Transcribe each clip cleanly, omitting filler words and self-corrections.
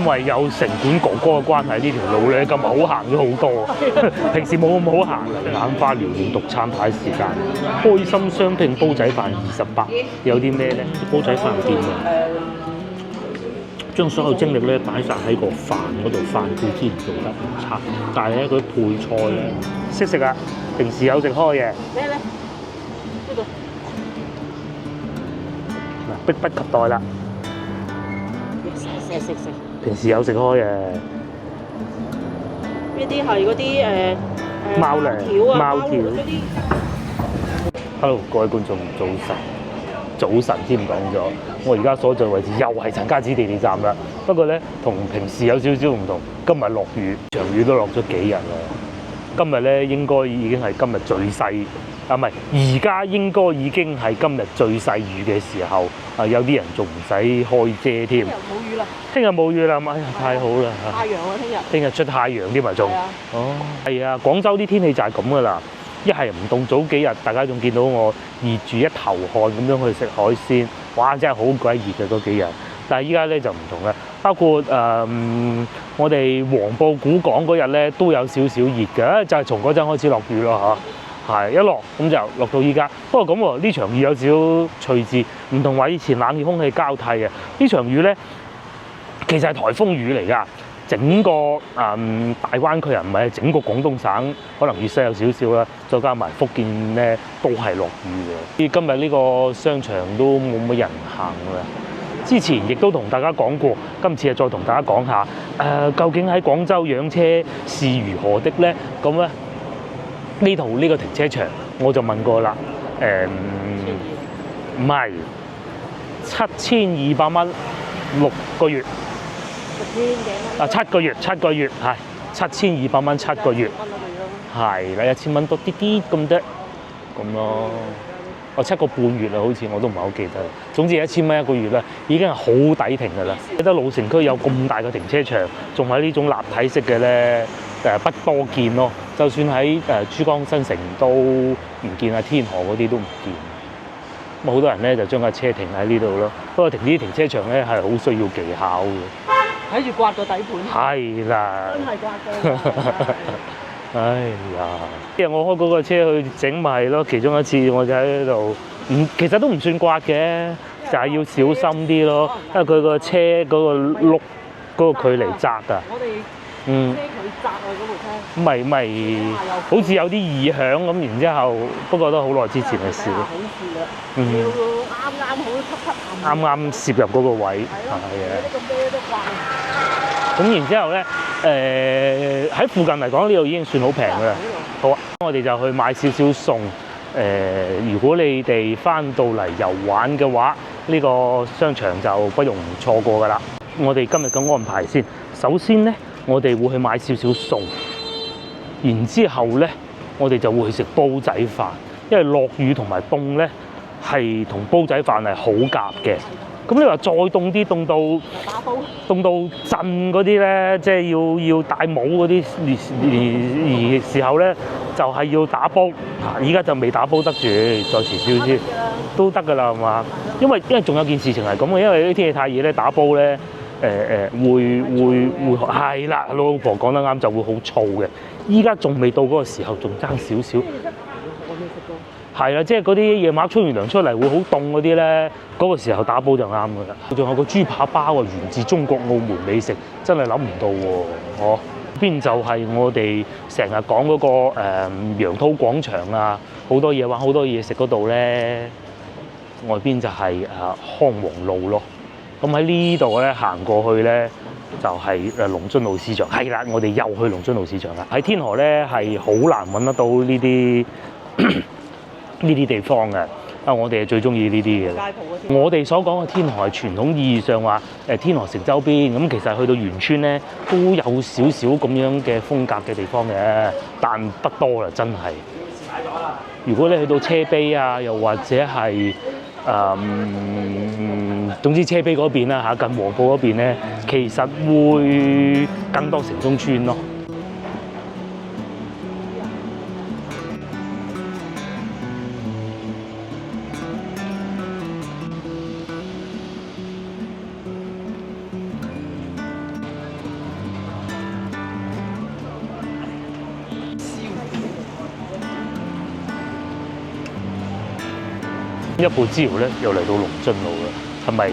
因為有城管哥哥嘅關係，呢條路咧今日好行咗好多，平時冇咁好行。眼花撩亂讀餐牌時間，開心雙拼煲仔飯28，有啲咩咧？煲仔飯店啊，將所有精力咧擺晒喺個飯嗰度，飯固之然做得唔差，但係咧佢配菜咧識食啊，平時有食開嘅。咩咧？呢度嗱，迫不及待啦！食。平時有食開嘅。呢啲係嗰啲貓糧條啊，貓條嗰啲。Hello， 各位觀眾，早晨添講咗，我而家所在位置又係陳家祠地鐵站啦。不過咧，同平時有少少唔同，今日落雨，場雨都落咗幾日啦。今日咧應該已經係今日最細，唔係而家應該已經係今日最細雨嘅時候。有啲人仲唔使開遮添。聽日冇雨啦。聽日冇雨啦，哎呀太好啦！太陽啊，聽日出太陽添啊仲。係啊。哦，係啊，廣州啲天氣就係咁噶啦。一係唔凍，早幾日大家仲見到我熱住一頭汗咁樣去食海鮮，哇！真係好鬼熱嘅嗰幾日。但係依家咧就唔同啦，包括我哋黃埔古港嗰日咧都有少少熱嘅，就係從嗰陣開始落雨咯嚇，係一落咁就落到依家。不過咁喎，呢場雨有少少趣致，唔同話以前冷熱空氣交替嘅。呢場雨咧其實係颱風雨嚟㗎。整個大灣區啊，唔係整個廣東省，可能粵西有少少啦，再加埋福建咧都係落雨嘅。今日呢個商場都冇乜人行啦。之前亦都同大家講過，今次再同大家講下，究竟喺廣州養車是如何的咧？咁咧呢度呢個停車場我就問過啦，唔係7200蚊6個月。7個月係7200蚊7個月，係啦，1000蚊多啲啲咁多，咁咯。7個半月啦，好似我都唔係好記得。總之1000蚊1個月啦，已經係好抵停㗎啦。記得老城區有咁大嘅停車場，仲係呢種立體式嘅咧，不多見咯。就算喺珠江新城都唔見啊，天河嗰啲都唔見。咁好多人咧就將架車停喺呢度咯。不過停呢啲停車場咧係好需要技巧嘅。睇住刮個底盤。係啦。真係刮到。哎呀！即係我開嗰個車去整咪咯，其中一次我就喺度，其實都唔算刮嘅，就係要小心啲咯，因為佢個車嗰個轆嗰個距離窄啊。我哋車佢窄啊嗰部車。咪好似有啲異響咁，然之後不過都好耐之前嘅事咯。要啱啱攝入嗰個位，係啊。咁然之後咧，喺附近嚟講，呢度已經算好平㗎啦。好啊，我哋就去買少少餸。如果你哋翻到嚟遊玩嘅話，呢個商場就不容錯過㗎啦。我哋今日嘅安排先，首先咧，我哋會去買少少餸，然之後咧，我哋就會去食煲仔飯，因為落雨同埋凍咧，係同煲仔飯係好夾嘅。咁你話再凍啲，凍到震嗰啲咧，即係要戴帽嗰啲時候咧，就係要打煲。而家就未打煲得住，再遲少少都得㗎啦，係嘛？因為仲有件事情係咁嘅，因為啲天氣太熱咧，打煲咧會係啦，老婆講得啱，就會好燥嘅。依家仲未到嗰個時候，仲爭少少。係啦，即係嗰啲夜晚沖完涼出嚟會好凍嗰啲咧，嗰個時候打煲就啱㗎啦。仲有個豬扒包啊，源自中國澳門美食，真係諗唔到喎！邊就係我哋成日講嗰個楊濤廣場啊，好多嘢玩，好多嘢食嗰度咧。外邊就係康王路咯。咁喺呢度咧行過去咧，就係龍津路市場。係啦，我哋又去龍津路市場啦。喺天河咧係好難揾得到呢啲地方嘅。我哋係最中意呢啲嘅。我哋所講嘅天河係傳統意義上話天河城周邊，咁其實去到員村咧都有少少咁樣嘅風格嘅地方嘅，但不多啦，真係。如果你去到車陂啊，又或者係總之車陂嗰邊啦嚇，近黃埔嗰邊咧，其實會更多城中村咯。一步之遙咧，又嚟到龍津路啦，係咪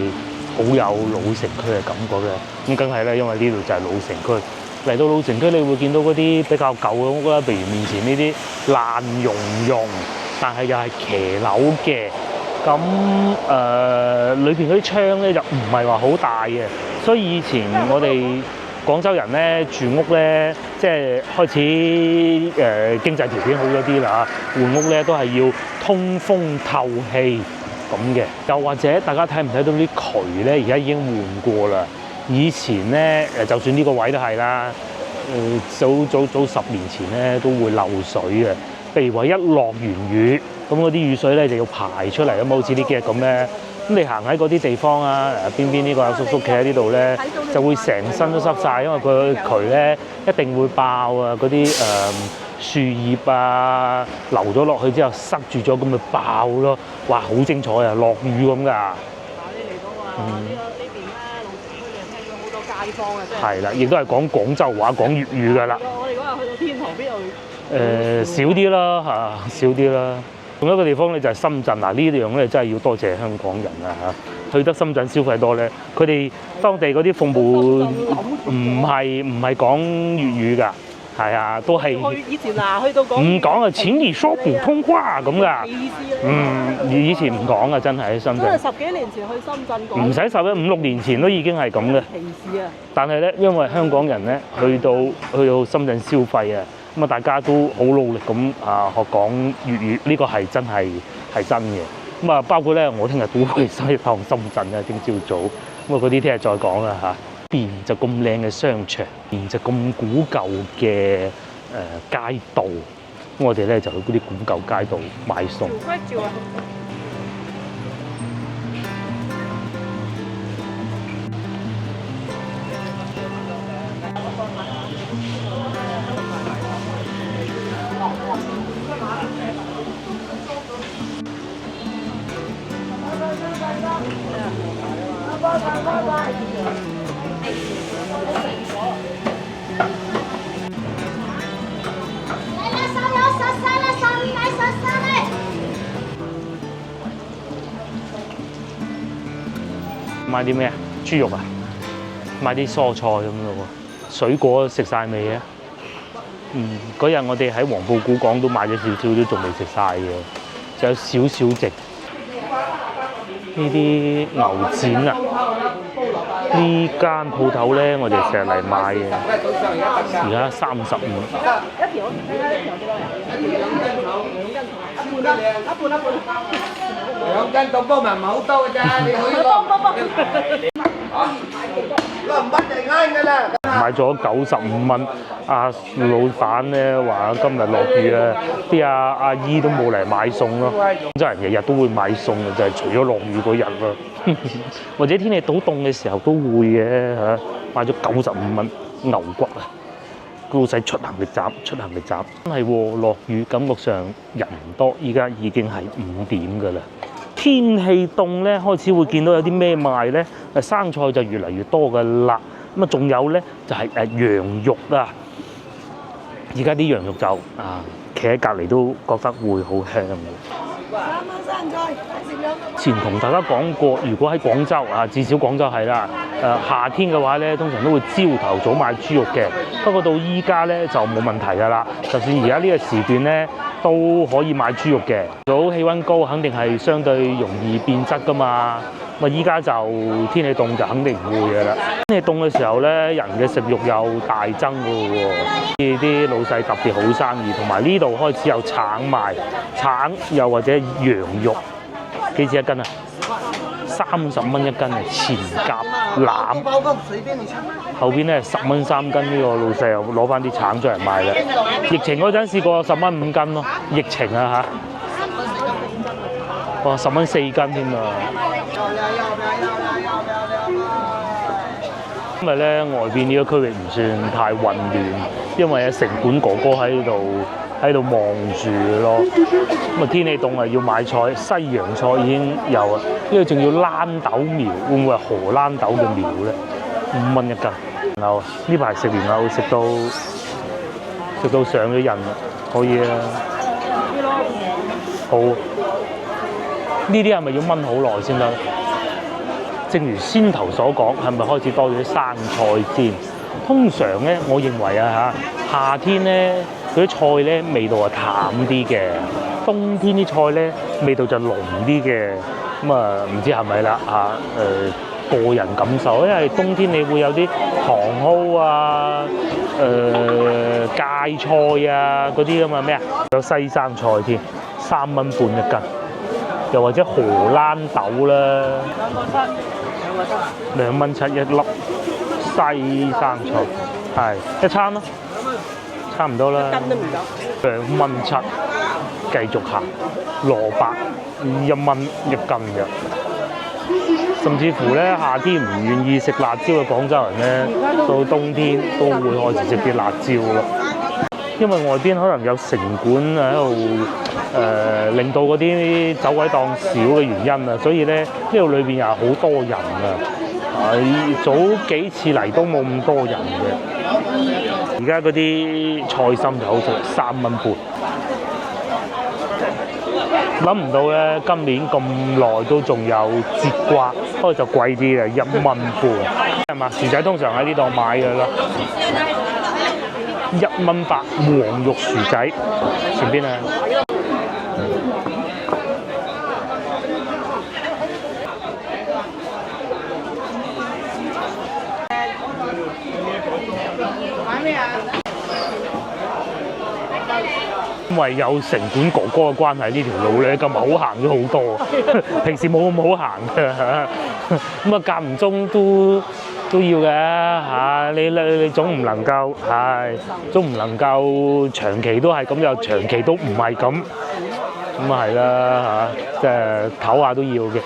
好有老城區嘅感覺咧？咁梗係啦，因為呢度就係老城區。嚟到老城區，你會見到嗰啲比較舊嘅屋啦，譬如面前呢啲爛溶溶，但係又係騎樓嘅。咁裏邊嗰啲窗咧就唔係話好大嘅，所以以前我哋廣州人咧住屋咧，即係開始經濟條件好咗啲啦，換屋咧都係要通風透氣咁嘅。又或者大家睇唔睇到啲渠咧？而家已經換過啦。以前咧就算呢個位都係啦，早10年前咧都會漏水嘅。譬如話一落完雨，咁嗰啲雨水咧就要排出嚟啊嘛，好似呢幾日咁咧。咁你行喺嗰啲地方啊，邊呢個阿叔叔企喺呢度咧，就會成身都濕晒，因為佢渠咧一定會爆啊！嗰啲樹葉啊流咗落去之後塞住咗，咁咪爆咯！哇，好精彩啊，落雨咁㗎。嗱，你嚟到啊，呢邊咧龍城區就聽咗好多街坊啊，真係。係啦，亦都係講廣州話、講粵語㗎啦。我哋嗰日去到天堂邊度？少啲啦嚇，少啲啦。仲有一個地方咧就係深圳嗱，呢樣咧真係要多謝香港人啊嚇，去得深圳消費多咧，佢哋當地嗰啲服務唔係講粵語㗎，係啊，都係以前嗱去到講唔講啊，請你說普通話咁㗎，以前唔講啊，真係喺深圳。真係10幾年前去深圳講。唔使5、6年前都已經係咁嘅。歧視啊！但係咧，因為香港人咧去到深圳消費啊。咁啊，大家都好努力咁學講粵語，呢個係真嘅。咁啊，包括咧，我聽日都會去一趟深圳啊，聽朝早。咁啊，嗰啲聽日再講啦嚇。邊就咁靚嘅商場，邊就咁古舊嘅街道。咁我哋咧就去嗰啲古舊街道買餸。買啲咩啊？豬肉啊？買啲蔬菜咁咯喎。水果食晒未啊？嗰日我哋喺黃埔古港都買咗少少，都仲未食晒嘅，仲有少少剩。呢啲牛展啊，呢間鋪頭咧，我哋成日嚟買嘅，而家35。一條2斤到煲埋唔係好多嘅咋，你可以買咗95蚊，阿老闆咧話今日落雨啊，啲阿姨都冇嚟買餸咯。廣州人日日都會買餸嘅，就係除咗落雨嗰日咯，或者天氣好凍嘅時候都會嘅嚇。買咗95蚊牛骨啊，老細出行力斬，真係喎，落雨感覺上人唔多，依家已經係5點㗎啦。天氣凍咧，開始會見到有啲咩賣咧？生菜就越嚟越多㗎啦。咁啊，仲有咧就係羊肉啊！而家啲羊肉就企喺隔離都覺得會好香嘅。3蚊生菜，前同大家講過，如果喺廣州至少廣州係啦，夏天嘅話咧，通常都會朝頭早買豬肉嘅。不過到依家咧就冇問題㗎啦，就算而家呢個時段咧都可以買豬肉嘅。早氣温高，肯定係相對容易變質㗎嘛。咁啊，依家就天氣凍就肯定唔會㗎啦。天氣凍嘅時候咧，人嘅食慾又大增㗎喎。啲老細特別好生意，同埋呢度開始有橙賣，橙又或者羊肉，幾錢一斤啊？30蚊一斤啊，前甲腩。後邊咧10蚊3斤，呢個老細又攞翻啲橙出嚟賣啦。疫情嗰陣試過10蚊5斤咯，疫情啊嚇。哇，10蚊4斤添啊！因為咧外邊呢個區域唔算太混亂，因為城管哥哥喺度望住咯。咁啊天氣凍啊，要買菜，西洋菜已經有啊，呢個仲要豌豆苗，會唔會係荷蘭豆嘅苗咧？5蚊一斤。然後呢排食蓮藕食到上咗癮啦，可以啊。好。呢啲係咪要炆好耐先得？正如先頭所講，係咪開始多咗啲生菜先？通常咧，我認為啊嚇，夏天咧嗰啲菜咧味道係淡啲嘅，冬天啲菜咧味道就濃啲嘅。咁啊，唔知係咪啦嚇？個人感受，因為冬天你會有啲糖蒿啊、芥菜啊嗰啲咁啊咩啊，有西生菜添，3蚊半一斤，又或者荷蘭豆啦，2.7一粒西生菜，係一餐咯，差唔多啦，斤都唔夠。2.7，繼續行，蘿蔔1蚊一斤嘅。甚至乎咧，夏天唔願意食辣椒嘅廣州人咧，到冬天都會開始食啲辣椒咯。因為外邊可能有城管喺度令到嗰啲走鬼檔少嘅原因啊，所以咧呢度裏邊又好多人啊。早幾次嚟都冇咁多人嘅。而家嗰啲菜心就好食，3蚊半。諗唔到咧，今年咁耐都仲有節瓜，不過就貴啲啦，1蚊半，係嘛？薯仔通常喺呢度買嘅啦，1蚊8黃肉薯仔，前邊啊。買咩啊？因為有城管哥哥嘅關係，呢條路咧今日好行咗好多，平時冇咁好行嘅嚇。咁啊間唔中都要嘅嚇，你總唔能夠總唔能夠長期都係咁，又長期都唔係咁，咁啊係啦嚇，即係唞下都要嘅。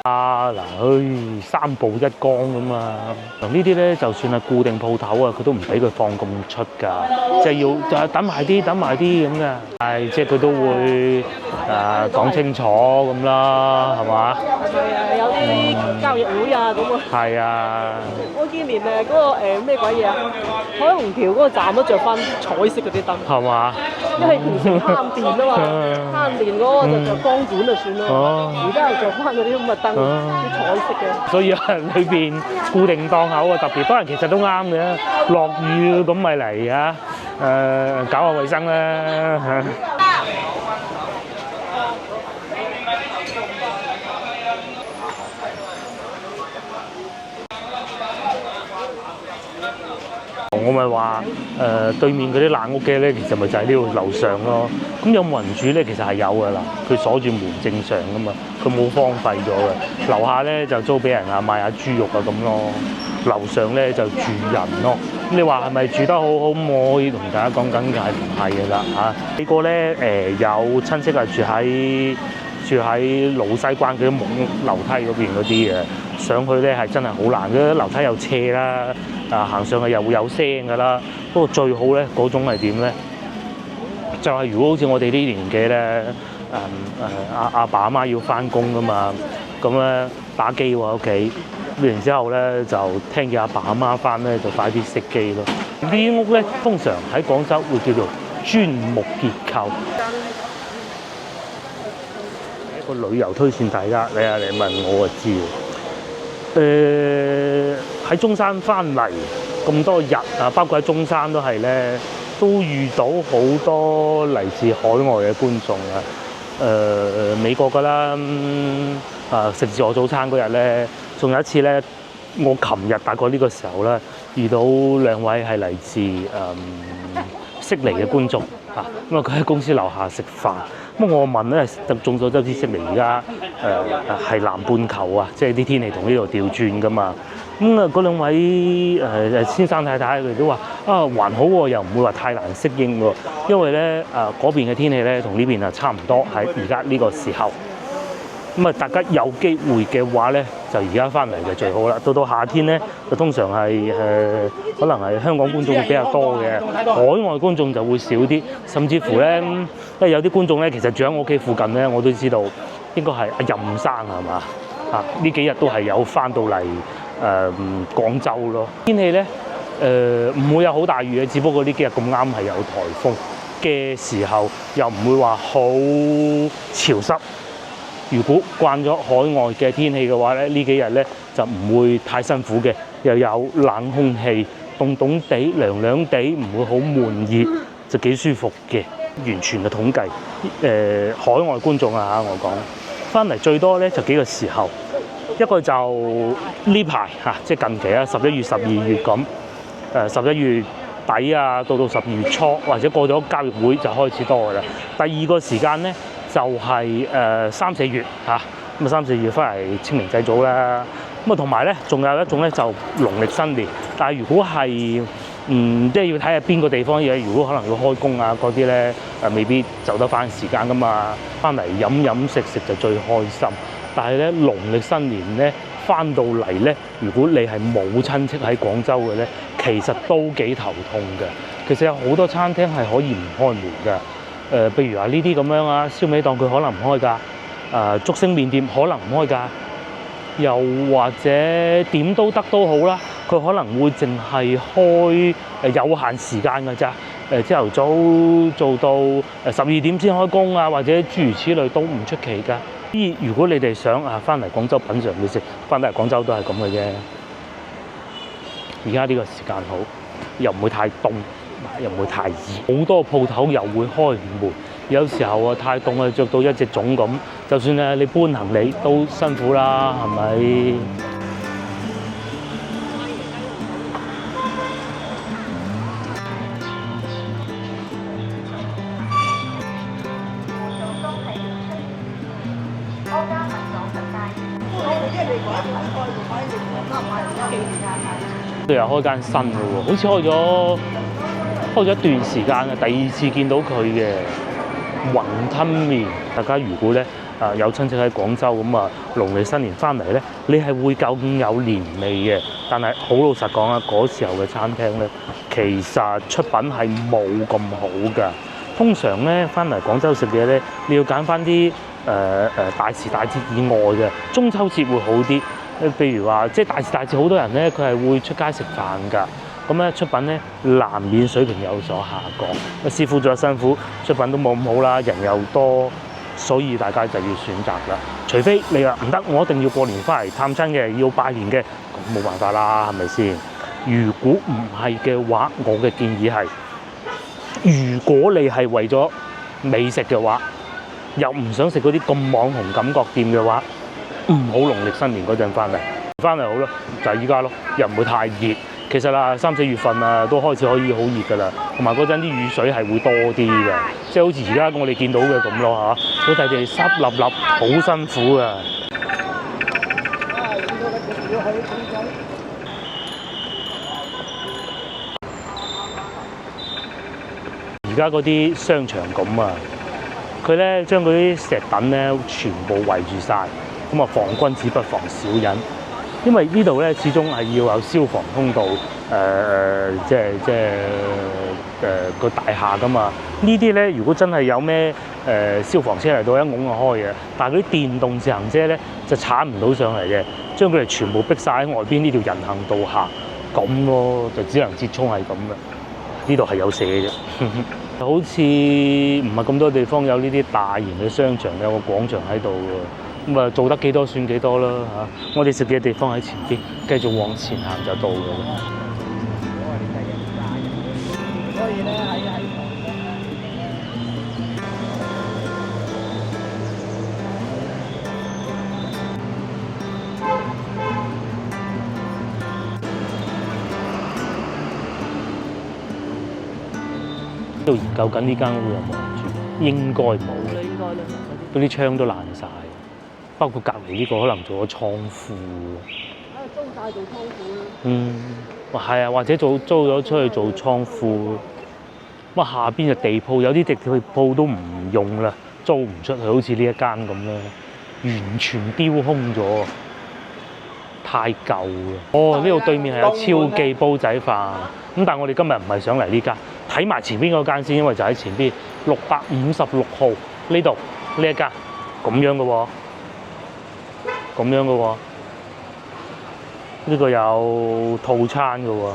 嗱，3步一缸咁啊！呢啲咧，就算係固定鋪頭啊，佢都唔俾佢放咁出㗎，即係要等埋啲咁嘅。係，即係佢都會講清楚咁啦，係嘛？係啊，有啲交易會啊咁啊。係啊。我見連嗰個咩鬼嘢啊，彩虹橋嗰個站都着翻彩色嗰啲燈。係嘛？因為平時慳電啊嘛，慳電嗰個就着光管就算咯。而家又着翻嗰啲咁嘅燈，啲彩色嘅。所以啊，裏邊固定檔口啊特別多人，其實都啱嘅。落雨咁咪嚟啊，搞下衞生啦嚇。我咪話對面嗰啲爛屋嘅咧，其實咪就喺呢度樓上咯。咁有冇人住咧？其實係有㗎啦，佢鎖住門正常㗎嘛，佢冇荒廢咗嘅。樓下咧就租俾人啊，賣下豬肉啊咁咯。樓上咧就住人咯。咁你話係咪住得好好？我可以同大家講緊係唔係㗎啦嚇？呢個咧有親戚係住喺老西關嗰啲木屋樓梯嗰邊嗰啲嘅，上去咧係真係好難嘅，樓梯又斜啦，行上去又會有聲㗎啦。不過最好咧嗰種係點咧？就係如果好似我哋呢年紀咧，阿爸阿媽要翻工㗎嘛，咁咧打機喎喺屋企，然之後咧就聽見阿爸阿媽翻咧就快啲熄機咯。呢啲屋咧通常喺廣州會叫做磚木結構。個旅遊推薦大家，你問我就知。喺中山翻嚟咁多日啊，包括喺中山都係咧，都遇到好多嚟自海外嘅觀眾啊。美國㗎啦，食自助早餐嗰日咧，仲有一次咧，我琴日大概呢個時候咧，遇到2位係嚟自悉尼嘅觀眾啊，咁啊佢喺公司樓下食飯。咁我問咧，眾所周知悉尼而家係南半球啊，即係啲天氣同呢度調轉㗎嘛。咁啊嗰2位先生太太佢哋都話還好喎，又唔會話太難適應喎，因為咧嗰邊嘅天氣咧同呢邊啊差唔多喺而家呢個時候。咁啊大家有機會嘅話咧，就而家翻嚟就最好啦。到夏天咧，就通常係可能係香港觀眾會比較多嘅，海外觀眾就會少啲，甚至乎咧，因為有啲觀眾咧其實住喺我屋企附近咧，我都知道應該係阿任生係嘛呢幾日都係有翻到嚟廣州咯。天氣咧唔會有好大雨嘅，只不過呢幾日咁啱係有颱風，嘅時候，又唔會話好潮濕。如果慣咗海外嘅天氣嘅話咧，呢幾日咧就唔會太辛苦嘅，又有冷空氣，凍凍地、涼涼地，唔會好悶熱，就幾舒服嘅。完全嘅統計，海外觀眾啊我講翻嚟最多咧就幾個時候，一個就呢排嚇，即係近期啊，11月、12月咁，11月底啊，到12月初或者過咗交易會就開始多㗎啦。第二個時間咧就係3、4月嚇，咁3、4月翻嚟清明祭祖啦。咁啊同埋咧，仲有一種咧就農曆新年。但係如果係即係要睇下邊個地方嘢，如果可能要開工啊嗰啲咧，未必就得翻時間噶嘛。翻嚟飲飲食食就最開心。但係咧農曆新年咧翻到嚟咧，如果你係冇親戚喺廣州嘅咧，其實都幾頭痛嘅。其實有好多餐廳係可以唔開門㗎。譬如話呢啲咁樣啊，燒味檔佢可能唔開㗎。竹升麵店可能唔開㗎。又或者點都得都好啦，佢可能會淨係開有限時間㗎咋。朝頭早做到12點先開工啊，或者諸如此類都唔出奇㗎。如果你哋想翻嚟廣州品嚐美食，翻嚟廣州都係咁嘅啫。而家呢個時間好，又唔會太凍，又唔會太熱，好多鋪頭又會開門。有時候啊，太凍啊，着到一隻粽咁，就算咧你搬行李都辛苦啦，係咪？佢又開間新嘅喎，好似開咗一段時間嘅，第2次見到佢嘅雲吞麵。大家如果咧有親戚喺廣州咁啊，農曆新年翻嚟咧，你係會更有年味嘅。但係好老實講啊，嗰時候嘅餐廳咧，其實出品係冇咁好㗎。通常咧翻嚟廣州食嘢咧，你要揀翻啲大時大節以外嘅，中秋節會好啲。譬如話，即係大時大節，好多人咧佢係會出街食飯㗎。咁咧出品咧難免水平有所下降。師傅再辛苦，出品都冇咁好啦，人又多，所以大家就要選擇啦。除非你話唔得，我一定要過年翻嚟探親嘅，要拜年嘅，咁冇辦法啦，係咪先？如果唔係嘅話，我嘅建議係，如果你係為咗美食嘅話，又唔想食嗰啲咁網紅感覺店嘅話，唔好農曆新年嗰陣翻嚟好啦，就係依家咯，又唔會太熱。其實啦，3、4月份啊，都開始可以好熱㗎啦，同埋嗰陣啲雨水係會多啲嘅，即係好似而家我哋見到嘅咁咯嚇，好大地濕立立，好辛苦啊！而家嗰啲商場咁啊，佢咧將嗰啲石躉咧全部圍住晒，咁啊防君子不防小人。因為呢度咧始終係要有消防通道，個大廈噶嘛。呢啲咧如果真係有咩消防車嚟到，一拱就開嘅。但係嗰啲電動自行車咧就鏟唔到上嚟嘅，將佢哋全部逼晒喺外邊呢條人行道下，咁咯就只能折衷係咁啦。呢度係有寫嘅啫，好似唔係咁多地方有呢啲大型嘅商場，有個廣場喺度喎。咁啊，做得幾多算幾多啦嚇！我哋食嘅地方喺前邊，繼續往前行就到㗎啦。所以咧喺度研究緊呢間屋有冇人住，應該冇。嗰啲窗都爛晒。包括隔離呢個可能做咗倉庫，租曬做倉庫啦。係啊，或者租咗出去做倉庫。咁下邊嘅地鋪有啲地鋪都唔用啦，租唔出去，好似呢一間咁啦，完全丟空咗，太舊啦。哦，呢度對面係有超記煲仔飯，咁但係我哋今日唔係想嚟呢間，睇埋前邊嗰間先，因為就喺前邊656號呢度呢一間咁樣嘅喎。咁樣嘅喎，呢個有套餐嘅喎。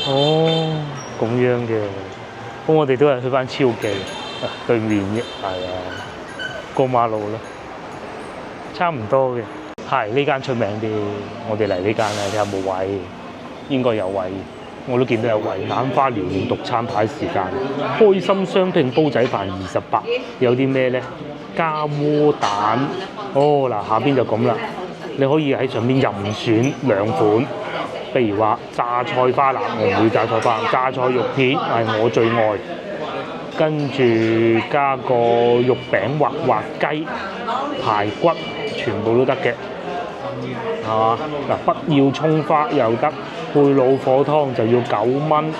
哦，咁樣嘅，咁我哋都係去翻超記對面嘅，係啊，過馬路啦，差唔多嘅。係呢間出名啲，我哋嚟呢間啊，睇下冇位，應該有位。我都見到有位，眼花撩亂獨餐牌時間，開心雙拼煲仔飯28，有啲咩咧？加窩蛋，哦嗱，下邊就咁啦，你可以喺上邊任選2款，譬如話榨菜花腩，我唔會榨菜花腩，榨菜肉片係我最愛，跟住加個肉餅或雞、排骨，全部都得嘅，係嘛？嗱，不要葱花又得。配老火湯就要9蚊，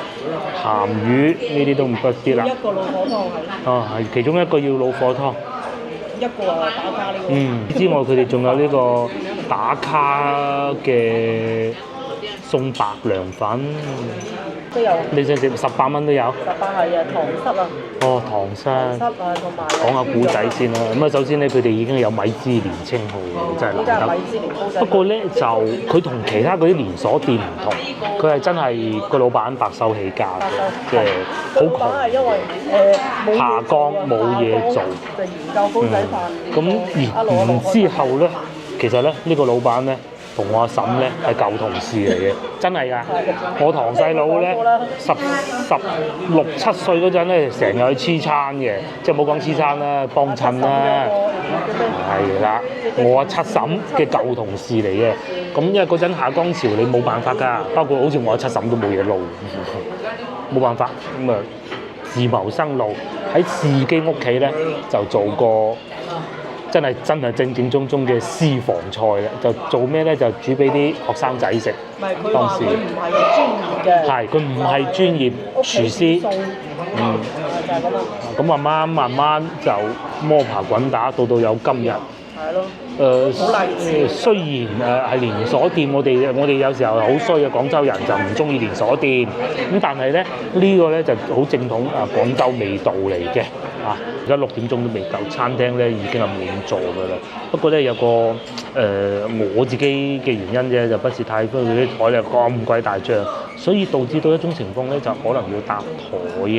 鹹魚呢啲都唔得啲啦。一個老火湯係。哦，係其中一個要老火湯。一個啊打卡呢個。之外佢哋仲有呢個打卡嘅送白涼粉。都有。你想食18蚊都有？18係啊，糖濕啊。哦，糖濕。糖濕啊，同埋。講下古仔先啦。咁啊，首先咧，佢哋已經有米芝蓮稱號嘅，真係難得。米芝蓮煲仔。不過咧，就佢同其他嗰啲連鎖店唔同，佢係真係個老闆白手起家嘅，即係好窮。係因為下崗冇嘢做，就研究煲仔飯。咁然之後咧，其實咧呢個老闆咧同我阿嬸咧係舊同事嚟嘅，真係㗎。我堂細佬咧16、17歲嗰陣咧，成日去黐餐嘅，即係冇講黐餐啦，幫襯啦，係啦。我阿七嬸嘅舊同事嚟嘅，咁因為嗰陣下崗潮你冇辦法㗎，包括好似我阿七嬸都冇嘢撈，冇辦法咁啊。自謀生路喺自己屋企咧就做過真係正宗嘅私房菜啦，就做咩咧？就煮俾啲學生仔食。唔係佢話佢唔係專業嘅。係，佢唔係專業廚師。就係咁啦。咁慢慢就摸爬滾打，到有今日。係咯。雖然係連鎖店，我哋有時候好衰嘅廣州人就唔中意連鎖店，咁但係咧呢個咧就好正統廣州味道嚟嘅啊！而家6點鐘都未夠，餐廳咧已經係滿座㗎啦。不過咧有個我自己嘅原因啫，就不是太多佢啲台咧咁鬼大張，所以導致到一種情況咧就可能要搭台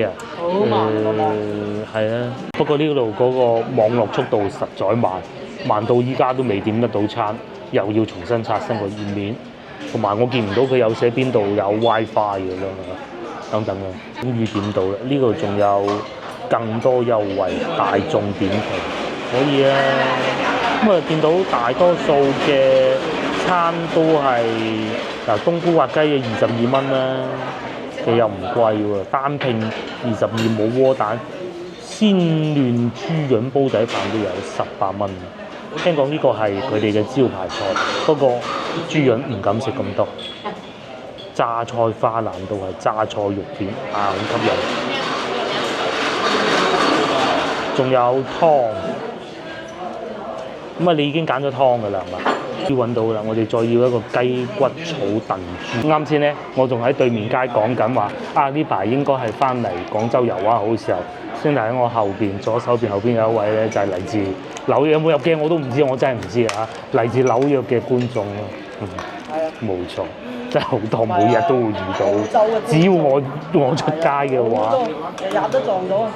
啊。係啊，不過呢度嗰個網絡速度實在慢到依家都未點得到餐，又要重新刷新個頁面，同埋我見唔到佢有寫邊度有 WiFi 嘅啦，等等嘅，終於點到啦！呢度仲有更多優惠，大眾點評可以啊。咁啊，見到大多數嘅餐都係嗱冬菇滑雞嘅22蚊啦，其實又唔貴喎，單拼22冇窩蛋，鮮嫩豬潤煲仔飯都有18蚊。聽講呢個係佢哋嘅招牌菜，不過豬潤唔敢食咁多。榨菜花腩都係榨菜肉片好吸引。仲有湯，咁你已經揀咗湯㗎啦，係嘛？要揾到啦，我哋再要一個雞骨草燉豬。啱先咧，我仲喺對面街講緊話呢排應該係翻嚟廣州遊灣好時候，先睇喺我後邊左手邊後邊有一位咧，就係嚟自紐約，有冇入鏡我都唔知，我真係唔知啊！嚟自紐約嘅觀眾咯，冇錯，真係好多，每日都會遇到。只要我出街嘅話，日日都撞到。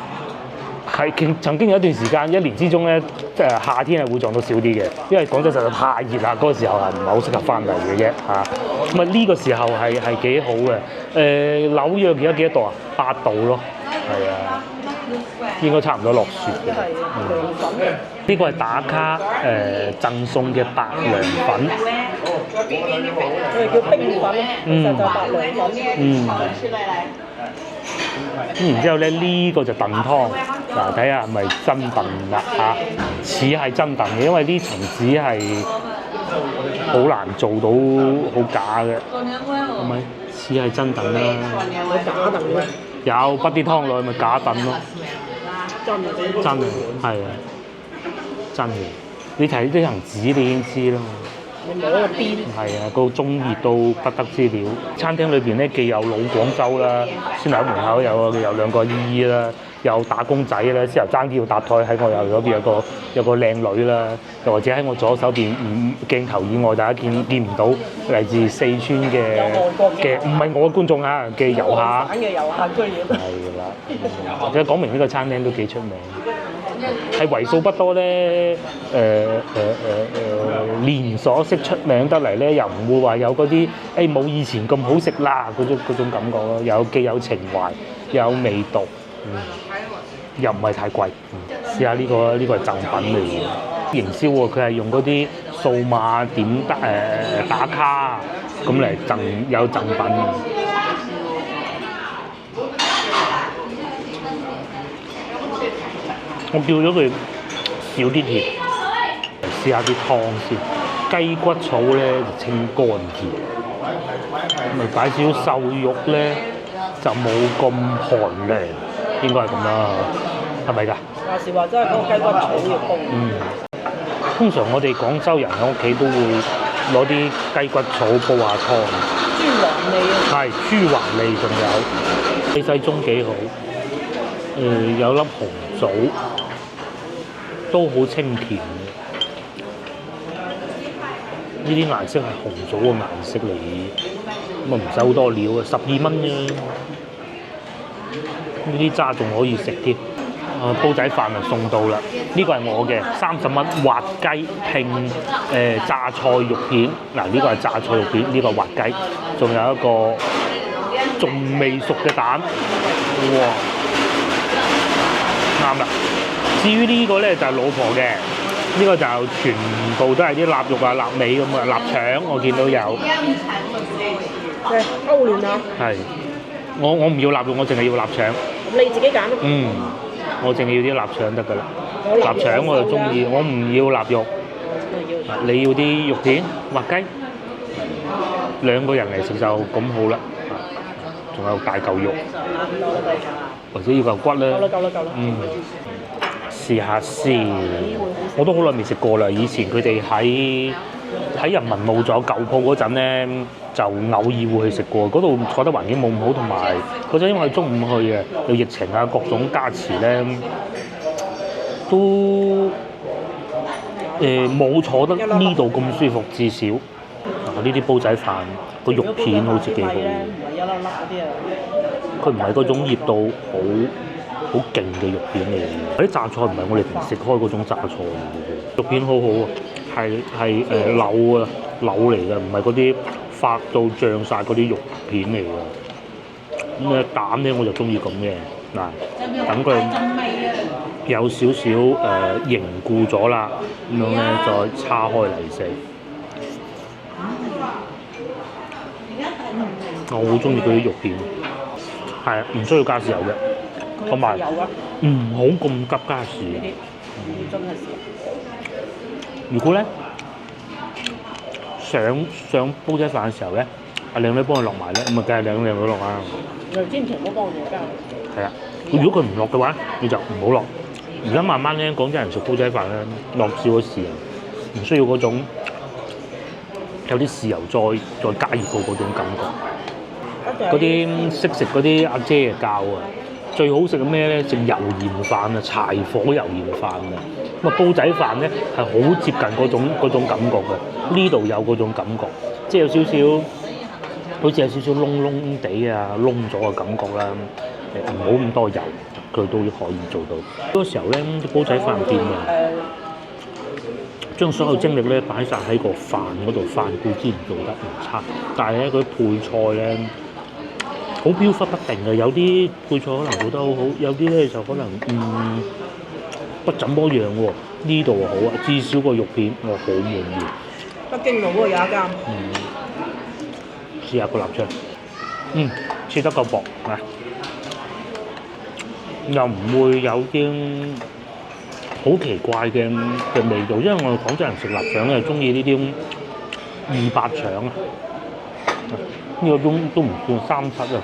係曾經有一段時間，1年之中咧，夏天係會撞到少啲嘅，因為廣州實在太熱啦，嗰個時候係唔係好適合翻嚟嘅啫嚇。咁啊呢個時候係幾好嘅。紐約而家幾多度啊？8度咯，係啊，應該差唔多落雪嘅。呢個係打卡贈送嘅白涼粉。佢哋叫冰粉，其實就白涼粉。然之後咧，呢個就燉湯，嗱睇下係咪真燉啦嚇，似係真燉嘅，因為呢層紙係好難做到好假嘅，係咪似係真燉啦？有假燉嘅，有畢啲湯落去咪假燉咯，真啊，係啊，真嘅，你睇呢層紙你已經知啦。你摸個邊。係啊，個中熱到不得之了。餐廳裏邊咧既有老廣州啦，先頭喺門口有兩個姨姨啦，有打工仔啦，先頭爭啲要搭台喺我右嗰邊有個靚女啦，又或者喺我左手邊鏡頭以外大家見唔到嚟自四川嘅唔係我嘅觀眾啊嘅遊客。省嘅遊客居然。係啦，即係講明呢個餐廳都幾出名。係為數不多咧，連鎖式出名得嚟咧，又唔會話有嗰啲冇以前咁好食啦嗰種感覺咯，既有情懷，又有味道，又唔係太貴。試下呢個係贈品嚟嘅，營銷喎，佢係用嗰啲數碼點打卡咁嚟有贈品嘅。我叫咗佢少啲甜，試下啲湯先。雞骨草咧就清乾甜，咪擺少少瘦肉咧就冇咁寒涼，應該係咁啦，係咪㗎？話時話真係嗰個雞骨草要煲。通常我哋廣州人喺屋企都會攞啲雞骨草煲下湯。豬黃味啊！係豬黃味，仲有西中幾好。有粒紅棗。都好清甜嘅，呢啲顏色係紅棗嘅顏色嚟，咁啊唔使好多料啊，12蚊啫。呢啲渣仲可以食添。煲仔飯就送到啦，呢個係我嘅30蚊滑雞拼榨菜肉片，嗱呢個係榨菜肉片，呢個滑雞，仲有一個仲未熟嘅蛋，哇，啱啦。至於呢個咧就係老婆嘅，呢個就全部都係啲臘肉啊、臘味咁啊、臘腸我見到有。勾芡啊！係，我唔要臘肉，我淨係要臘腸。咁你自己揀咯。我淨係要啲臘腸得㗎啦。臘腸我就中意，我唔要臘肉。你要啲肉片滑雞，兩個人嚟食就咁好啦。仲有大嚿肉，或者要嚿骨咧。夠啦。試下先，我都好耐未食過啦。以前佢哋喺人民路仲有舊鋪嗰陣咧，就偶爾會去食過。嗰度覺得環境冇咁好，同埋嗰陣因為中午去嘅，有疫情啊各種加持咧，都冇坐得呢度咁舒服。至少呢啲煲仔飯個肉片好似幾好。唔係一粒粒嗰啲啊。佢唔係嗰種醃到好勁嘅肉片嚟嘅，嗰啲榨菜唔係我哋平時食開嗰種榨菜嚟嘅，肉片好好啊，係柳嚟嘅，唔係嗰啲發到脹晒嗰啲肉片嚟嘅。咁咧蛋咧我就中意咁嘅，嗱等佢有少少凝固咗啦，咁樣咧再叉開嚟食。我好中意嗰啲肉片，係啊，唔需要加豉油嘅。同埋唔好咁急加豉。真係豉。如果咧上煲仔飯嘅時候咧，阿靚女幫佢落埋咧，咁啊梗係靚女落啦。你堅持唔好幫我加。係啊，如果佢唔落嘅話，你就唔好落。而家慢慢咧，廣州人食煲仔飯咧，落少咗豉油，唔需要嗰種有啲豉油再加熱過嗰種感覺。嗰啲識食嗰啲阿姐嘅教啊！最好食嘅咩咧？食油鹽飯啊，柴火油鹽飯啊。咁啊，煲仔飯咧係好接近嗰種感覺嘅。呢度有嗰種感覺，即係有少少，好似有少少燶燶地啊，燶咗嘅感覺啦。唔好咁多油，佢都可以做到。嗰個時候咧，啲煲仔飯店啊，將所有精力咧擺晒喺個飯嗰度，飯固之然做得唔差，但係咧佢配菜咧，好飄忽不定嘅，有啲配菜可能做得好好，有啲咧就可能不怎麼樣喎。呢度好啊，至少個肉片我好滿意。北京路嗰個有一間。試下個臘腸，切得夠薄啊，又唔會有啲好奇怪嘅味道，因為我哋廣州人食臘腸咧，中意呢啲200腸啊。呢個都唔算37啊，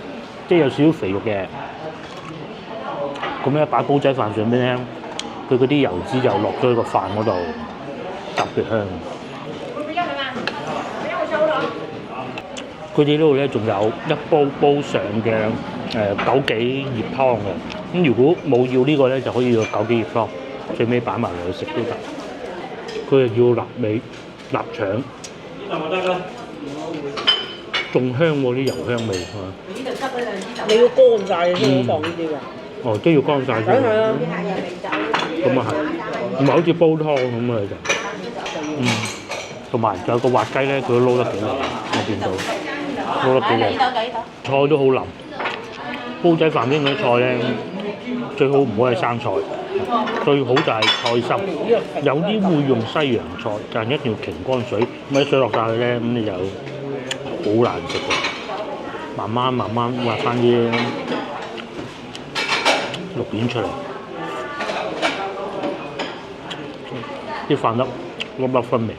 即係有少少肥肉嘅。咁咧擺煲仔飯上邊咧，佢嗰啲油脂就落咗喺個飯嗰度，特別香。佢哋呢度咧仲有一煲上嘅枸杞葉湯嘅。咁如果冇要呢個咧，就可以要枸杞葉湯，最尾擺埋落去食都得。佢係要臘味、臘腸，仲香喎啲油香味係嘛？你要乾晒先好放呢啲㗎。哦，都要乾晒先。梗係啦。咁啊係，唔係好似煲湯咁啊就。同埋仲有個滑雞咧，佢都撈得幾靚，我見到撈得幾靚，菜都好腍。煲仔飯呢啲菜咧，最好唔好係生菜，最好就係菜心。有啲會用西洋菜，但係一定要擎乾水，咁啲水落晒去咧，咁你就好難食嘅。慢慢挖翻啲肉片出嚟，啲飯粒粒分明。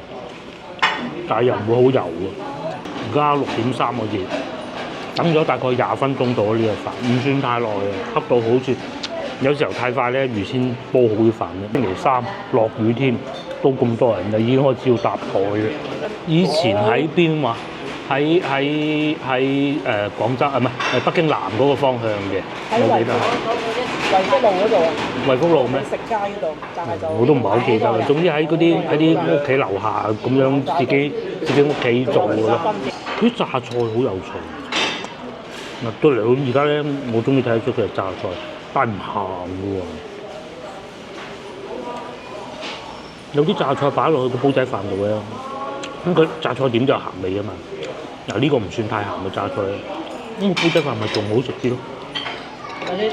但係又唔會好油喎。而家6.3個熱，等咗大概20分鐘到呢個飯，唔算太耐嘅，恰到好處。有時候太快咧，預先煲好啲飯咧。星期三落雨添，都咁多人，就已經開始要搭台嘅。以前喺邊話？喺廣州啊，唔係北京南嗰個方向嘅，我記得。惠福路嗰度啊？惠福路咩？食街嗰度，但係就我都唔係好記得啦。總之喺啲屋企樓下咁樣自己屋企做嘅咯。啲榨菜好有趣。嗱，對嚟講而家咧，我終於睇得出佢係榨菜，但係唔鹹嘅喎。有啲榨菜擺落去個煲仔飯度咧，咁佢榨菜點就鹹味啊嘛。嗱，呢個唔算太鹹嘅榨菜，咁個煲仔飯咪仲好食啲咯。你要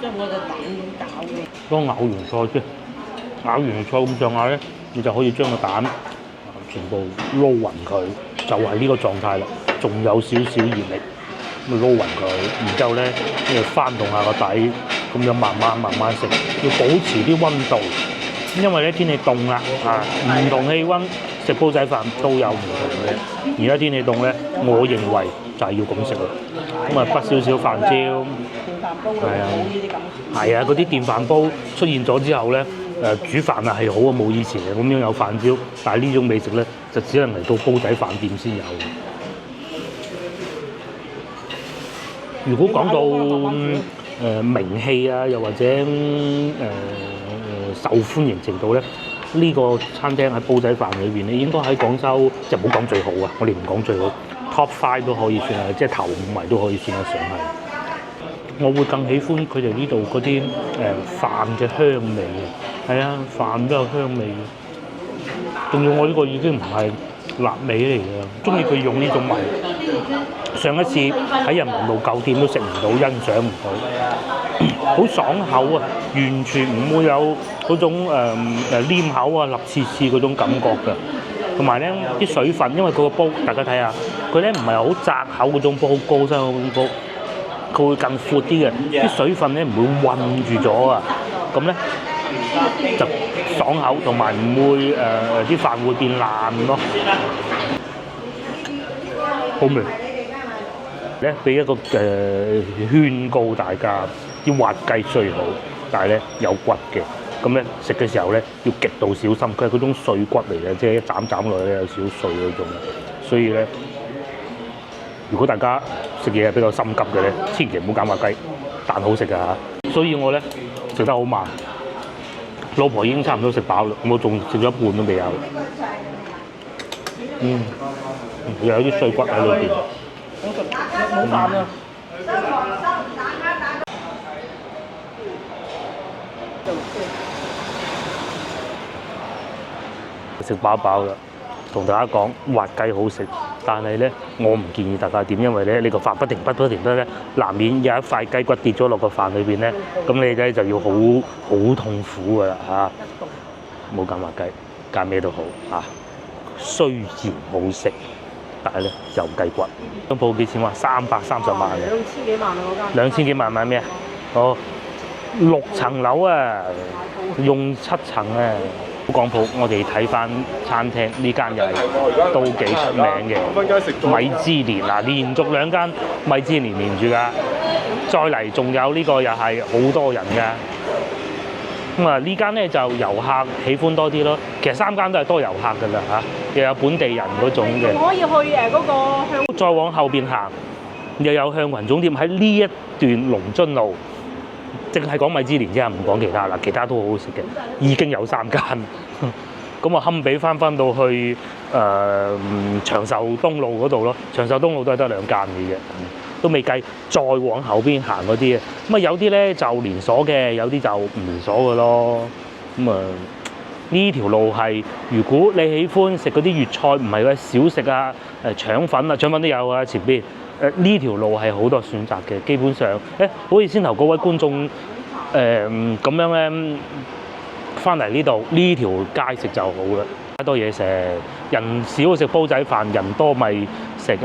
將嗰隻蛋咁搞嘅。當咬完菜先，咬完菜咁上下咧，你就可以將個蛋全部撈勻佢，就係呢個狀態啦。仲有少少熱力，咁撈勻佢，然之後咧，跟住翻動下個底，咁樣慢慢食，要保持啲溫度，因為咧天氣凍啦，唔同氣温食煲仔飯都有唔同嘅。而家天氣凍咧，我認為就係要咁食啦。咁啊，畢少少飯焦。係啊，嗰啲電飯煲出現咗之後咧，煮飯啊係好啊，冇以前嘅咁樣有飯焦，但係呢種美食咧就只能嚟到煲仔飯店先有。如果講到名氣啊，又或者受歡迎程度咧，呢個餐廳喺煲仔飯裏邊咧，應該喺廣州就唔好講最好啊，我哋唔講最好 ，Top 5都可以算係，即係頭5位都可以算得上係。我會更喜歡佢哋呢度嗰啲飯嘅香味嘅，係啊，飯都有香味嘅。仲要我呢個已經唔係臘味嚟嘅，中意佢用呢種味。上一次喺人民路舊店都食唔到，欣賞唔到，好爽口啊！完全唔會有嗰種黏口啊、立刺刺嗰種感覺㗎。同埋咧啲水分，因為佢個煲，大家睇下，佢咧唔係好窄口嗰種煲，好高身嗰種煲。佢會更闊啲嘅，啲水分咧唔會韞住咗啊，咁咧就爽口，同埋唔會啲飯會變爛咯。好味咧，俾一個勸告大家，啲滑雞最好，但係咧有骨嘅，咁咧食嘅時候咧要極度小心，佢係嗰種碎骨嚟嘅，即係一斬落去咧有少少碎嗰種，所以咧。如果大家食嘢係比較心急嘅咧，千祈唔好揀滑雞，但好食㗎嚇。所以我咧食得好慢，老婆已經差唔多食飽啦，我仲食咗一半都未有。又有啲碎骨喺裏邊。冇飯啊！食飽飽啦，同大家講滑雞好食。但係咧，我唔建議大家點，因為咧，你個飯不停得咧，難免有一塊雞骨跌咗落個飯裏邊咧，咁你咧就要好痛苦噶啦嚇。冇揀滑雞，揀咩都好嚇。雖然好食，但係咧有雞骨。張鋪幾錢話330萬嘅2000幾萬啊嗰間。2000幾萬買咩啊？哦，6層樓啊，用7層啊。廣鋪，我哋睇翻餐廳呢間又係都幾出名嘅米芝蓮嗱，連續2間米芝蓮連住㗎，再嚟仲有呢個又係好多人㗎。咁啊呢間咧就遊客喜歡多啲咯，其實3間都係多遊客㗎啦嚇。又有本地人嗰種嘅。仲可以去嗰個向再往後邊行，又有向雲總店喺呢一段龍津路，淨係講米芝蓮啫，唔講其他啦，其他都好好食嘅，已經有3間。咁啊，堪比翻到去長壽東路嗰度咯，長壽東路都係得2間嘅啫，都未計再往後邊行嗰啲嘅。咁啊，有啲咧就連鎖嘅，有啲就唔連鎖嘅咯。咁啊，呢條路係如果你喜歡食嗰啲粵菜，唔係嗰啲小食啊、腸粉啊，腸粉都有啊前邊。呢條路係好多選擇嘅，基本上好似先頭嗰位觀眾咁樣咧，翻嚟呢度呢條街食就好啦，太多嘢食，人少食煲仔飯，人多咪食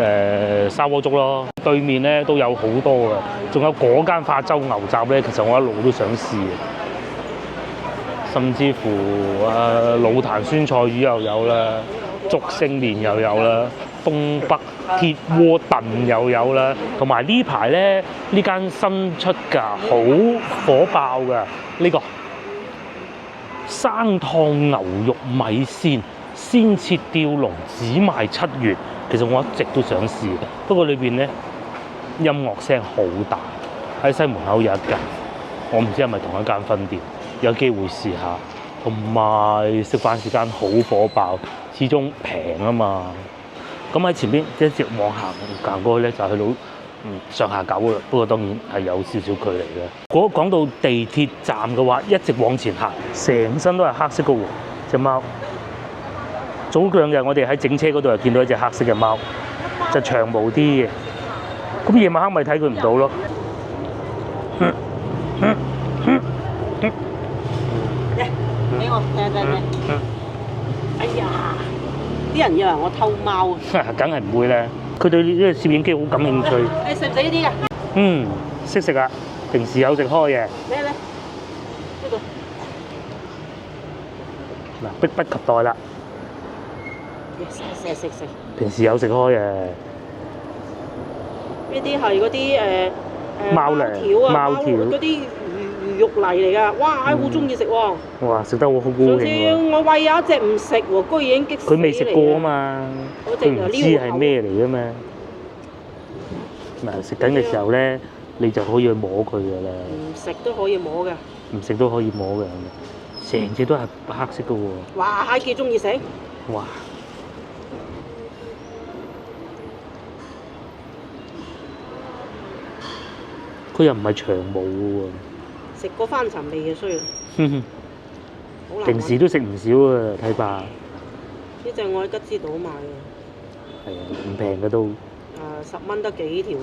砂鍋粥咯。對面咧都有好多嘅，仲有嗰間化州牛雜咧，其實我一路都想試嘅，甚至乎老壇酸菜魚又有啦，竹升麵又有啦。東北鐵鍋燉又有啦，同埋呢排咧呢間新出㗎，好火爆㗎呢個生燙牛肉米線鮮切吊龍，只賣7元。其實我一直都想試嘅，不過裏邊咧音樂聲好大。喺西門口有一間，我唔知係咪同一間分店，有機會試下。同埋食飯時間好火爆，始終平啊嘛。咁喺前邊一直往行過去咧，就去到上下九啦。不過當然係有少少距離嘅。如果講到地鐵站嘅話，一直往前行，成身都係黑色嘅喎，隻貓。早2日我哋喺整車嗰度又見到一隻黑色嘅貓，就長毛啲嘅。咁夜晚黑咪睇佢唔到咯。俾我睇。哎呀！啲人以為我偷貓啊！梗係唔會啦，佢對呢個攝影機好感興趣。你食唔食呢啲㗎？識食啊，平時有食開嘅。咩咧？呢度嗱，迫不及待啦！食。平時有食開嘅。呢啲係嗰啲貓糧、貓條嗰啲魚肉泥嚟㗎，哇！好中意食喎。哇！食得好高上次興喎。我餵有一隻唔食喎，居然激死佢未食過啊嘛，佢唔知係咩嚟㗎嘛。嗱，食緊嘅時候咧，你就可以去摸佢㗎啦。唔食都可以摸㗎。唔食都可以摸㗎，成隻都係黑色㗎喎。哇！幾中意食。哇！佢又唔係長毛喎。食過翻尋味嘅衰啦。好難揾。平時都食唔少啊，睇怕。呢隻我喺吉之島買嘅。係啊，唔平嘅都。10蚊得幾條嘅啫。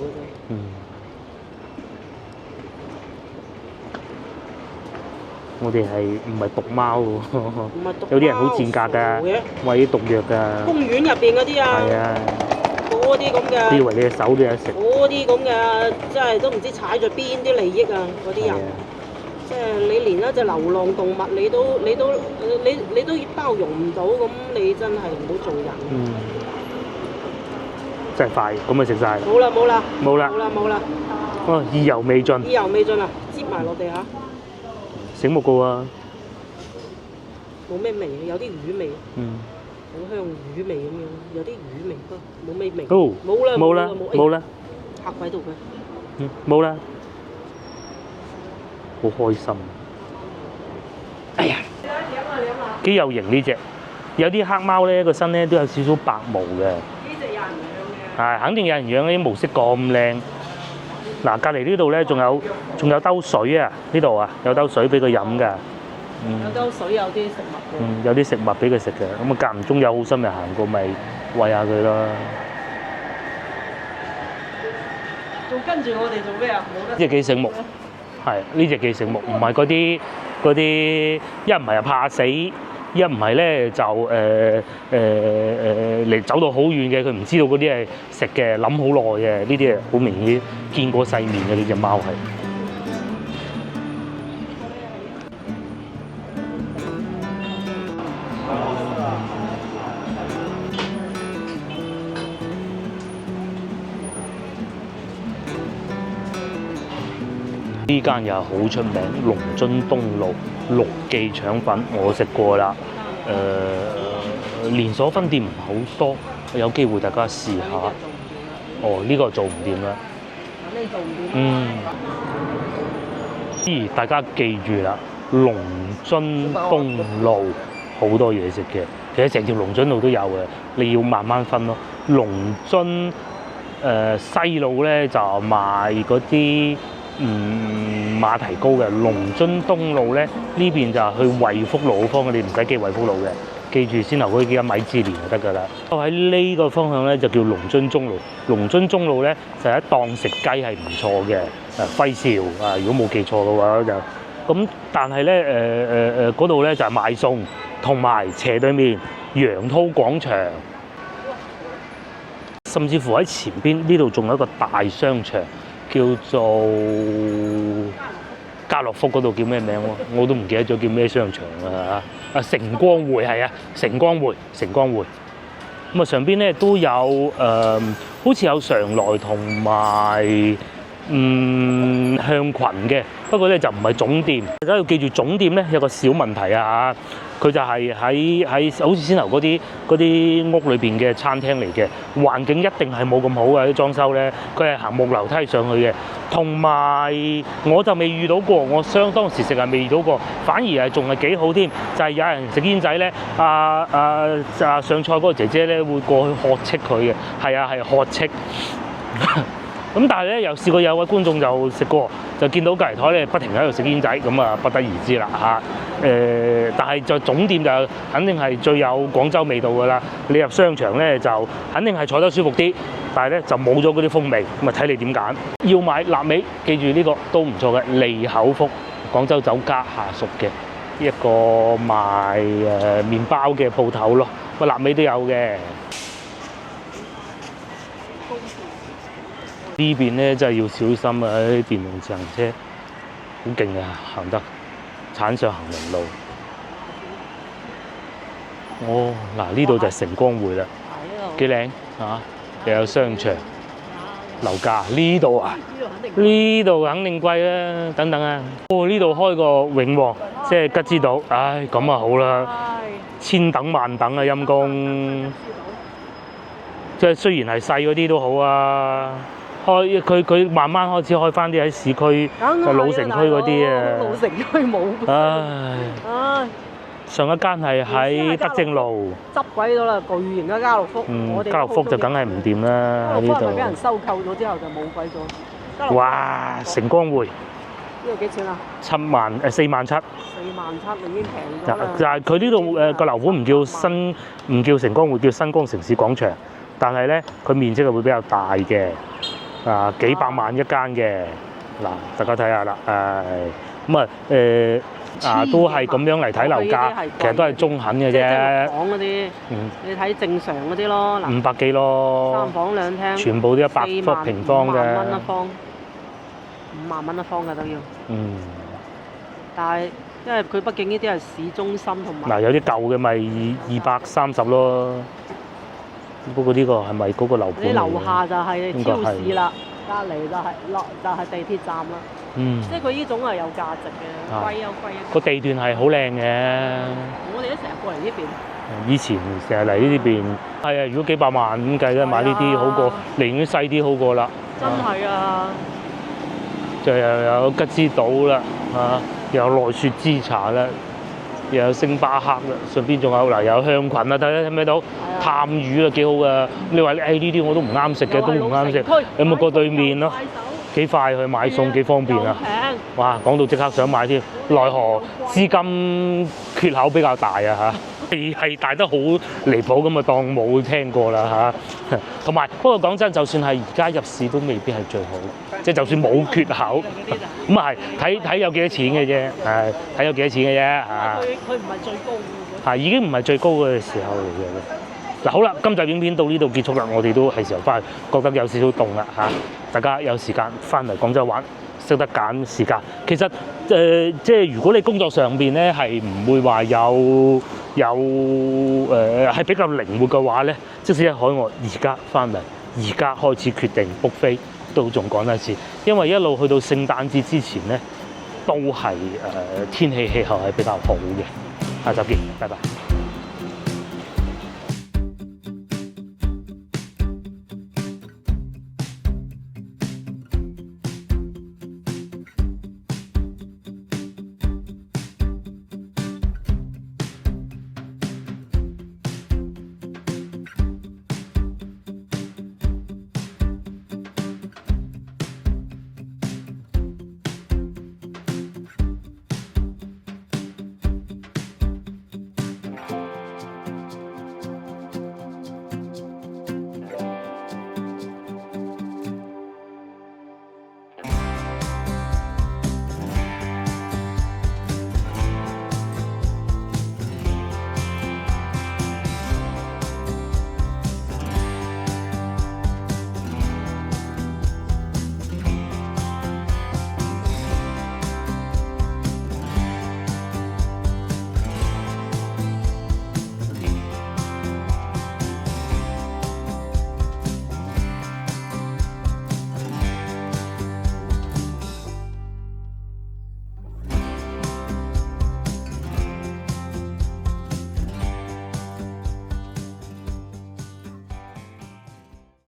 我哋係唔係毒貓喎？唔係毒貓。有啲人好賤格㗎，餵啲毒藥㗎。公園入邊嗰啲啊。係啊。嗰啲咁嘅。你以為你嘅手都有得食？嗰啲咁嘅，真係都唔知踩咗邊啲利益啊！嗰啲人。即係你連一隻流浪動物你都包容唔到，咁你真係唔好做人。真係快，咁咪食晒。冇啦冇啦。冇啦。冇啦。哦，意猶未盡。意猶未盡啊！擠埋落地下。醒目㗎喎。冇咩味，有啲魚味。好香魚味咁樣，有啲魚味不冇咩味。冇啦。嚇鬼到佢。冇啦。好開心，哎呀，幾有型呢隻！有啲黑貓咧個身咧都有少少白毛嘅。呢隻有人養嘅。係，肯定有人養啲毛色咁靚。嗱，隔離呢度咧仲有兜水啊！呢度啊有兜水俾佢飲㗎。有兜水有啲食物嘅。有啲食物俾佢食嘅，咁啊間唔中有好心人行過咪餵下佢咯。仲跟住我哋做咩啊？冇得。呢隻幾醒目。係呢隻幾醒目，唔係嗰啲一唔係怕死，一唔係咧就嚟走到好遠嘅，佢唔知道嗰啲係食嘅，諗好耐嘅，呢啲係好明顯見過世面嘅呢隻貓係。呢間又係好出名，龍津東路陸記腸粉，我食過啦。連鎖分店唔係好多，有機會大家試下。哦，呢個做唔掂啦。咁你做唔掂？大家記住啦，龍津東路好多嘢食嘅，其實成條龍津路都有嘅，你要慢慢分咯。龍津西路咧就賣嗰啲馬蹄糕嘅，龍津東路咧呢邊就係去惠福路嗰方嘅，你唔使記惠福路嘅。記住先頭嗰幾間米芝蓮就得㗎啦。喺呢個方向咧就叫龍津中路。龍津中路咧就係一檔食雞係唔錯嘅，輝兆啊，如果冇記錯嘅話就咁。但係咧嗰度咧就係賣餸，同埋斜對面楊濤廣場，甚至乎喺前邊呢度仲有一個大商場叫做家樂福，嗰度叫咩名喎？我都唔記得咗叫咩商場啦嚇。城光匯係啊，城光匯。咁啊上邊咧都有好似有常來同埋向群嘅，不過咧就唔係總店。大家要記住總店咧有個小問題啊嚇，佢就係喺好似先頭嗰啲屋裏邊嘅餐廳嚟嘅，環境一定係冇咁好嘅啲裝修咧，佢係行木樓梯上去嘅。同埋我就未遇到過，我當時食係未遇到過，反而係仲係幾好添，就係有人食煙仔咧，上菜嗰個姐姐咧會過去喝斥佢嘅，係喝斥。咁但係咧又試過有位觀眾就食過，就見到隔離台咧不停喺度食煙仔，咁啊不得而知啦嚇。但係就總店就肯定係最有廣州味道㗎啦。你入商場咧就肯定係坐得舒服啲，但係咧就冇咗嗰啲風味，咁啊睇你點揀。要買臘味，記住呢個都唔錯嘅，利口福廣州酒家下屬嘅一個賣麵包嘅鋪頭咯，個臘味都有嘅。呢邊咧真係要小心啊！啲電動自行車好勁啊，行得鏟上行人路。哦，嗱呢度就係城光匯啦，幾靚嚇！又有商場、樓價。呢度啊，呢度肯定貴啦。等等啊，呢度開個永旺，即係吉之島。唉，咁啊好啦，千等萬等啊陰公。即係雖然係細嗰啲都好啊。佢慢慢開始開翻啲喺市區、老城區嗰啲啊。老城區冇。唉，上一間係喺德政路。執鬼咗啦，巨型嘅家樂福。家樂福就梗係唔掂啦喺呢度。俾人收購咗之後就冇鬼咗。哇！城光匯。呢度幾錢啊？4萬7。4萬7已經平咗啦。就係佢呢度個樓盤唔叫城光匯，叫新光城市廣場，但係咧佢面積係會比較大嘅。幾百萬一間嘅，嗱大家睇下啦，都係咁樣嚟睇樓價，其實都係中肯嘅啫。房嗰啲，你睇正常嗰啲咯，500幾咯， 3房2廳，全部都100平方嘅，5萬蚊一方嘅都要。但係因為佢畢竟呢啲係市中心同埋。有啲舊嘅咪230咯。不過呢個係咪嗰個樓盤？你樓下就係超市啦，隔離就係地鐵站啦。即係佢呢種係有價值嘅，貴有貴嘅。個地段係好靚嘅。我哋都成日過嚟呢邊。以前成日嚟呢邊。係啊，如果幾百萬咁計咧，買呢啲好過，寧願細啲好過啦。真係啊！就又有吉之島啦，又有奈雪之茶啦。又有星巴克啦，上邊仲有有香芹啊，睇唔睇到？探魚啊，幾好噶！你話呢啲我都唔啱食嘅，都唔啱食。有冇過對面咯？幾快去買餸，幾方便啊！哇，講到即刻想買添，奈何資金缺口比較大啊嚇，係大得好離譜咁啊，當冇聽過啦嚇。同埋不過講真，就算係而家入市都未必係最好，即係就算冇缺口，咁啊係睇有幾多錢嘅啫，係睇有幾多錢嘅啫嚇。佢唔係最高嘅。係已經唔係最高嘅時候嚟嘅。嗱好啦，今集影片到呢度結束啦，我哋都係時候翻去，覺得有少少凍啦嚇。大家有時間翻嚟廣州玩，識得揀時間。其實即係如果你工作上邊咧係唔會話係比較靈活嘅話咧，即使喺海外而家翻嚟，而家開始決定 book 飛都仲趕得切，因為一路去到聖誕節之前咧，都係天氣氣候係比較好嘅。下集見，拜拜。